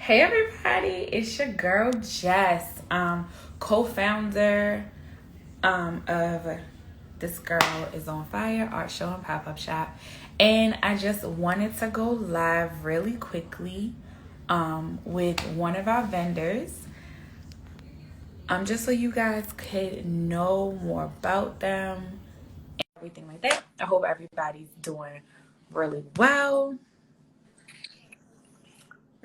Hey everybody, it's your girl Jess, co-founder of This Girl Is on Fire art show and pop-up shop, and I just wanted to go live really quickly with one of our vendors, just so you guys could know more about them and everything like that. I hope everybody's doing really well.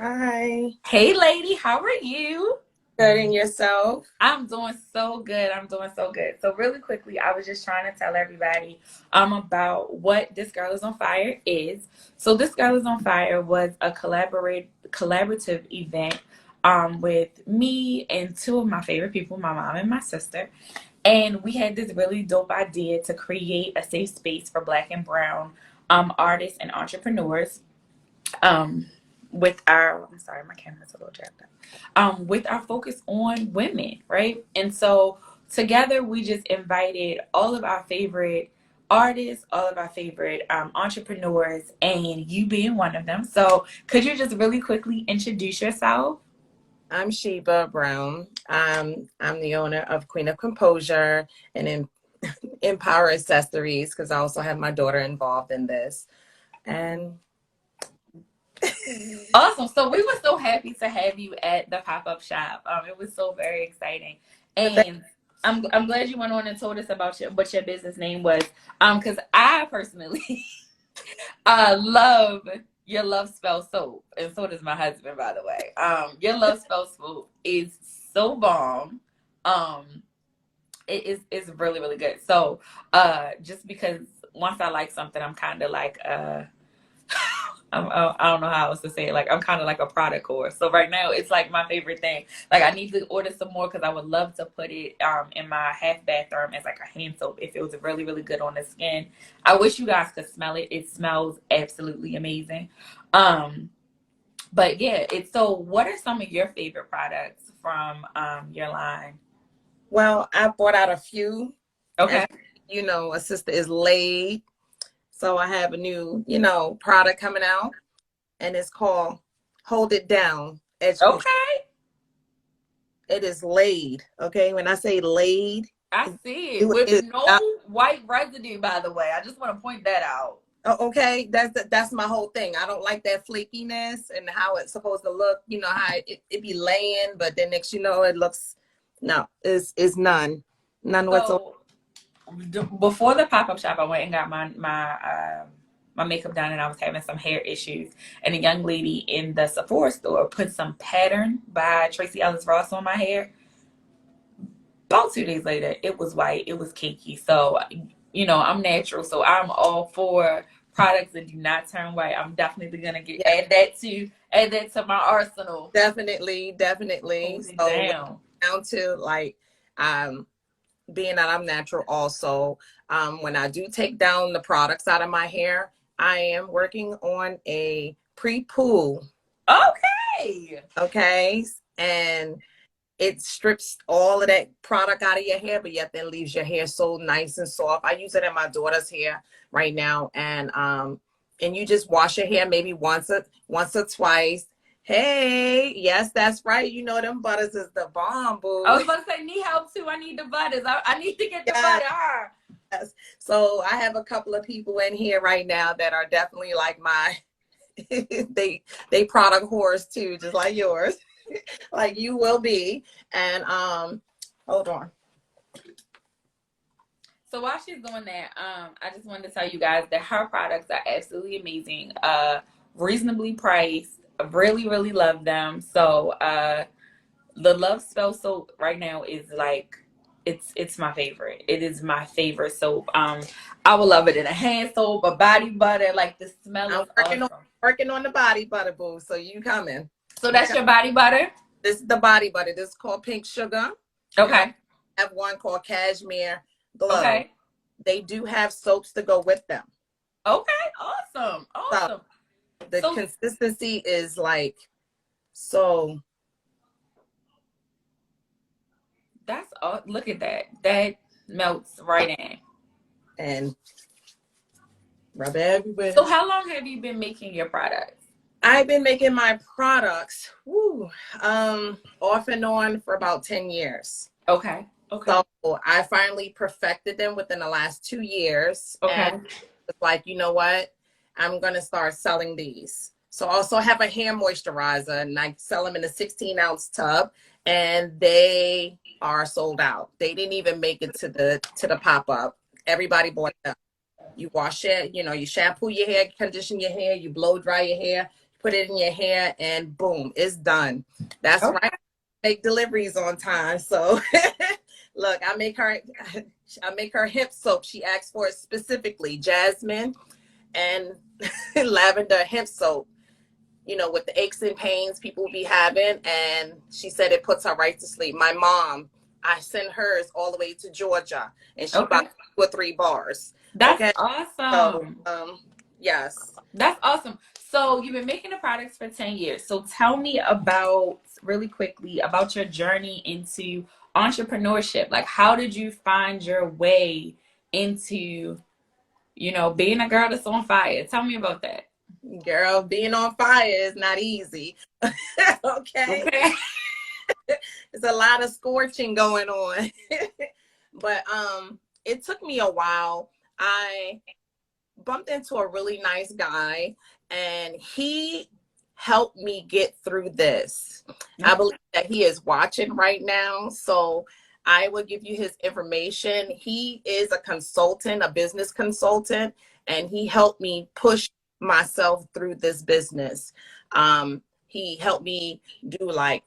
Hi. Hey lady, how are you? Good, and yourself? I'm doing so good. I'm doing so good. So really quickly, I was just trying to tell everybody about what This Girl Is on Fire is. So This Girl Is on Fire was a collaborative event with me and two of my favorite people, my mom and my sister. And we had this really dope idea to create a safe space for Black and Brown artists and entrepreneurs. Um, with our, I'm sorry, my camera's a little jacked up. With our focus on women, right? And so together we just invited all of our favorite artists, all of our favorite entrepreneurs, and you being one of them. So could you just really quickly introduce yourself? I'm Sheba Brown. I'm the owner of Queen of Composure and MPower accessories, because I also have my daughter involved in this. And Awesome. So we were so happy to have you at the pop-up shop. It was so very exciting. And I'm glad you went on and told us about what your business name was. Because I personally love your Love Spell soap. And so does my husband, by the way. Your Love Spell soap is so bomb. It's really, really good. So just because once I like something, I'm kind of like I don't know how else to say it. Like, I'm kind of like a product whore. So right now, it's like my favorite thing. Like, I need to order some more because I would love to put it in my half bathroom as like a hand soap if it was really, really good on the skin. I wish you guys could smell it. It smells absolutely amazing. But yeah, it's so. What are some of your favorite products from your line? well, I brought out a few. Okay. As you know, a sister is laid. So I have a new, product coming out, and it's called Hold It Down Edge Control. Okay. It is laid. Okay. When I say laid, I see it with no white residue, by the way. I just want to point that out. Okay, that's my whole thing. I don't like that flakiness and how it's supposed to look. You know how it be laying, but then next it looks is none whatsoever. So before the pop-up shop, I went and got my makeup done, and I was having some hair issues. And a young lady in the Sephora store put some Pattern by Tracy Ellis Ross on my hair. About 2 days later, it was white. It was cakey. So, I'm natural, so I'm all for products that do not turn white. I'm definitely gonna add that to my arsenal. Definitely. Hold it So down to like being that I'm natural also, when I do take down the products out of my hair, I am working on a pre-poo. Okay. And it strips all of that product out of your hair, but yet then leaves your hair so nice and soft. I use it in my daughter's hair right now. And you just wash your hair maybe once or twice. Hey, yes, that's right. You know them butters is the bomb, boo. I was about to say, need help too. I need the butters. I need to get the butter. Yes. So I have a couple of people in here right now that are definitely like my they product whores too, just like yours. Like you will be. And hold on. So while she's doing that, I just wanted to tell you guys that her products are absolutely amazing, reasonably priced. Really, really love them. So the Love Spell soap right now is like it's my favorite. It is my favorite soap. I would love it in a hand soap, a body butter. Like the smell is awesome. Working on the body butter, boo. So you coming? So that's your body butter. This is the body butter. This is called Pink Sugar. Okay. I have one called Cashmere Glow. Okay. They do have soaps to go with them. Okay. Awesome. So the consistency is like so. That's look at that. That melts right in. And rub it everywhere. So how long have you been making your products? I've been making my products off and on for about 10 years. Okay. Okay. So I finally perfected them within the last 2 years. And Okay. it's like, you know what? I'm going to start selling these. So I also have a hair moisturizer, and I sell them in a 16-ounce tub, and they are sold out. They didn't even make it to the pop-up. Everybody bought them. You wash it, you shampoo your hair, condition your hair, you blow dry your hair, put it in your hair, and boom, it's done. That's Okay. right. Make deliveries on time. So look, I make her hip soap. She asked for it specifically, jasmine and lavender hip soap, with the aches and pains people will be having. And she said it puts her right to sleep. My mom, I sent hers all the way to Georgia, and she bought Okay. 2 or 3 bars. That's Okay. So, awesome. yes. That's awesome. So you've been making the products for 10 years. So tell me about, really quickly, about your journey into entrepreneurship. Like, how did you find your way into, being a girl that's on fire? Tell me about that. Girl, being on fire is not easy. Okay. Okay. There's a lot of scorching going on. But it took me a while. I bumped into a really nice guy, and he helped me get through this. I believe that he is watching right now, so I will give you his information. He is a consultant, a business consultant, and he helped me push myself through this business. He helped me do like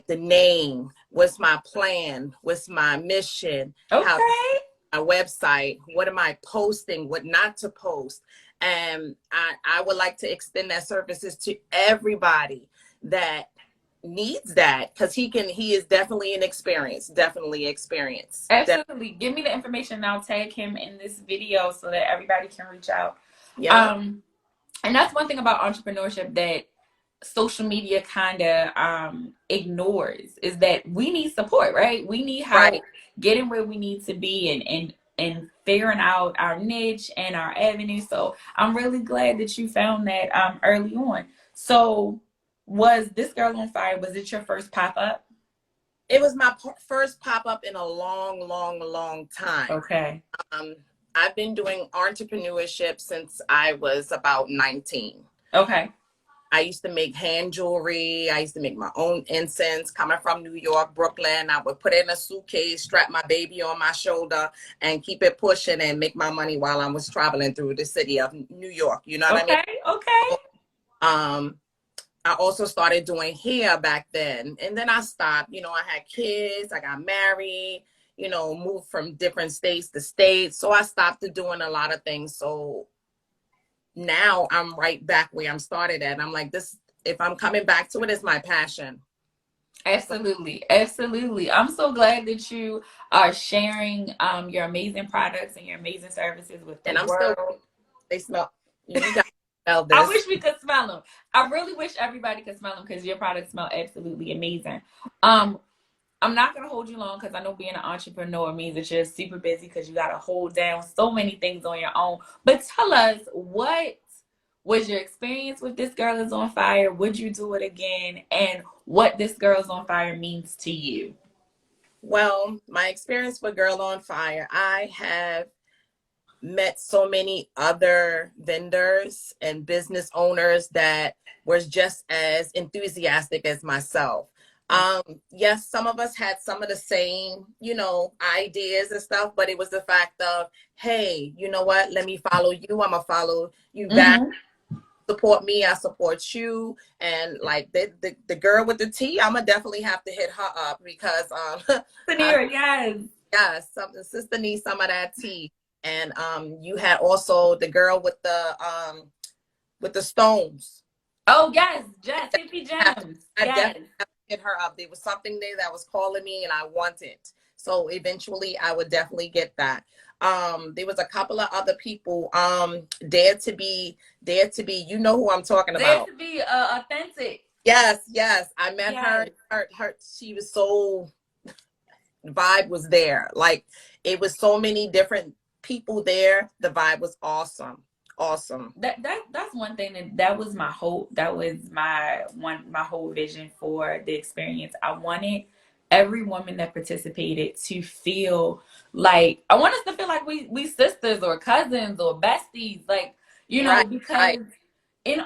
the name, what's my plan, what's my mission, how Okay. my website, what am I posting, what not to post. And I would like to extend that services to everybody that needs that, because he is definitely definitely experienced. Absolutely. Give me the information and I'll tag him in this video so that everybody can reach out. Yeah. And that's one thing about entrepreneurship that social media kind of ignores, is that we need support, right? We need help Right. getting where we need to be and figuring out our niche and our avenue. So I'm really glad that you found that early on. So was This Girl on Fire, was it your first pop-up? It was my first pop-up in a long, long, long time. Okay. I've been doing entrepreneurship since I was about 19. Okay. I used to make hand jewelry. I used to make my own incense. Coming from New York, Brooklyn, I would put it in a suitcase, strap my baby on my shoulder, and keep it pushing and make my money while I was traveling through the city of New York. You know what I mean? Okay. I also started doing hair back then, and then I stopped. I had kids. I got married. Moved from different states to states, so I stopped doing a lot of things. So now I'm right back where I'm started at. I'm like, this, if I'm coming back to it, it's my passion. Absolutely. Absolutely. I'm so glad that you are sharing your amazing products and your amazing services with the And I'm world. still, they smell, you got to smell this. I wish we could smell them. I really wish everybody could smell them because your products smell absolutely amazing. I'm not going to hold you long because I know being an entrepreneur means that you're super busy because you got to hold down so many things on your own. But tell us, what was your experience with This Girl is on Fire? Would you do it again? And what This Girl is on Fire means to you? Well, my experience with Girl on Fire, I have met so many other vendors and business owners that were just as enthusiastic as myself. Yes, some of us had some of the same, ideas and stuff, but it was the fact of, hey, you know what? Let me follow you. I'm gonna follow you back. Support me, I support you. And like the girl with the tea, I'm gonna definitely have to hit her up because yes, sister needs some of that tea. And you had also the girl with the stones. Oh yes, Jess, Hippie Gems. I Yes. definitely have to hit her up. There was something there that was calling me and I want it. So eventually I would definitely get that. There was a couple of other people, Dare to be, you know who I'm talking about. Dare to be authentic. Yes. I met her. She was so, the vibe was there. Like, it was so many different people there. The vibe was awesome. Awesome. That's one thing that was my hope. That was my whole vision for the experience. I wanted every woman that participated to feel like, I want us to feel like we sisters or cousins or besties, like, Right. because Right. in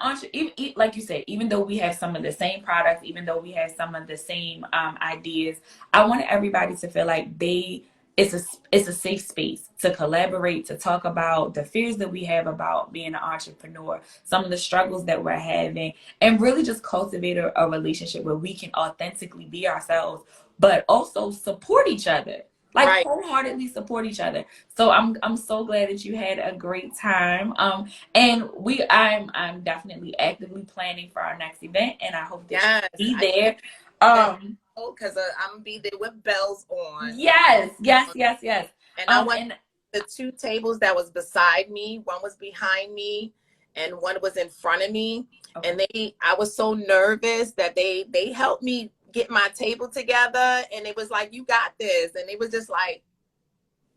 like you said, even though we have some of the same products, even though we have some of the same ideas, I wanted everybody to feel like it's a safe space to collaborate, to talk about the fears that we have about being an entrepreneur, some of the struggles that we're having, and really just cultivate a relationship where we can authentically be ourselves, but also support each other. Like Right. wholeheartedly support each other. So I'm so glad that you had a great time. And I'm definitely actively planning for our next event, and I hope that Yes. you be I there. that Um, because I'm gonna be there with bells on. yes, yes, yes, yes. And I want And the two tables that was beside me, one was behind me and one was in front of me. okay. And I was so nervous that they helped me get my table together. And it was like, you got this. And it was just like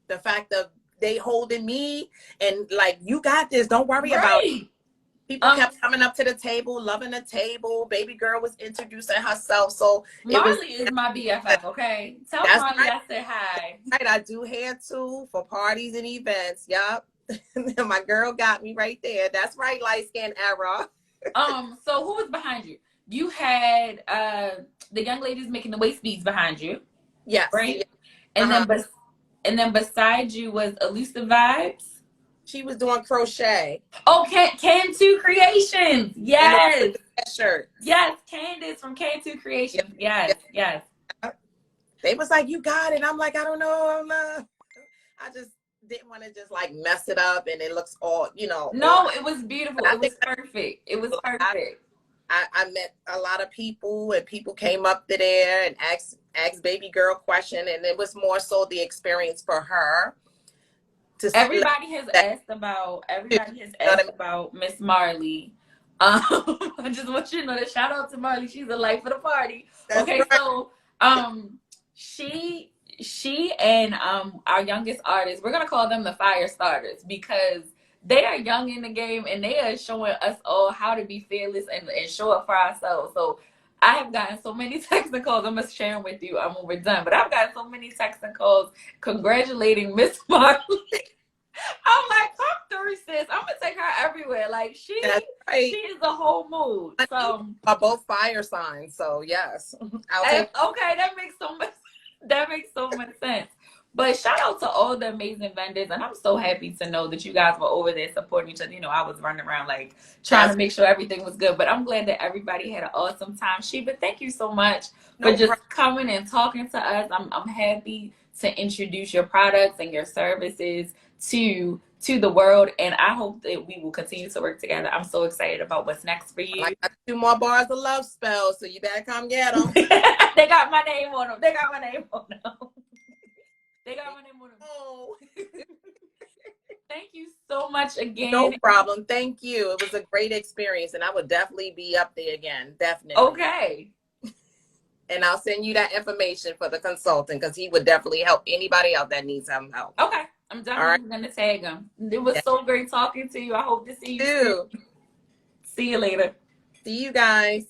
the fact of they holding me and like, you got this. Don't worry about it. Right. People kept coming up to the table, loving the table. Baby girl was introducing herself. So it was, Marley is my BFF, okay? Tell that's Marley right. I said hi. Right, I do hair too for parties and events. Yup. My girl got me right there. That's right, light skin era. So who was behind you? You had the young ladies making the waist beads behind you, Yes. right? Yeah. And Uh-huh. then beside you was Elusive Vibes. She was doing crochet. Oh, Can2 Creations. And Yes. the shirt. Yes, Candace from Can2 Yep. Creations. Yes, Yep. yes. They was like, you got it. I'm like, I don't know. I just didn't want to just like mess it up and it looks all, No, it was beautiful. but I It was think perfect. It was I, perfect. I met a lot of people and people came up to there and asked baby girl question. And it was more so the experience for her to Everybody has that asked about too. Miss Marley. I just want you to know that shout out to Marley. She's the life of the party. That's Okay, right. so she and our youngest artist, we're gonna call them the fire starters because they are young in the game and they are showing us all how to be fearless and show up for ourselves. So I have gotten so many texts and calls. I'm gonna share them with you when we're done. But I've gotten so many texts and calls congratulating Miss Marley. I'm like, come through, sis. I'm gonna take her everywhere. Like she Right. is the whole mood. So are both fire signs, so yes. okay, that makes so much sense. But shout out to all the amazing vendors, and I'm so happy to know that you guys were over there supporting each other. I was running around like trying to make sure everything was good, but I'm glad that everybody had an awesome time. Sheba, thank you so much for No just problem. coming and talking to us. I'm happy to introduce your products and your services to the world, and I hope that we will continue to work together. I'm so excited about what's next for you. Like I got 2 more bars of love spells, so you better come get them. They got my name on them. They got my name on them. Oh. Thank you so much again. No problem. Thank you. It was a great experience, and I would definitely be up there again. Definitely. Okay. And I'll send you that information for the consultant because he would definitely help anybody out that needs some help. Okay. I'm definitely going to tag him. It was so great talking to you. I hope to see you soon. See you later. See you guys.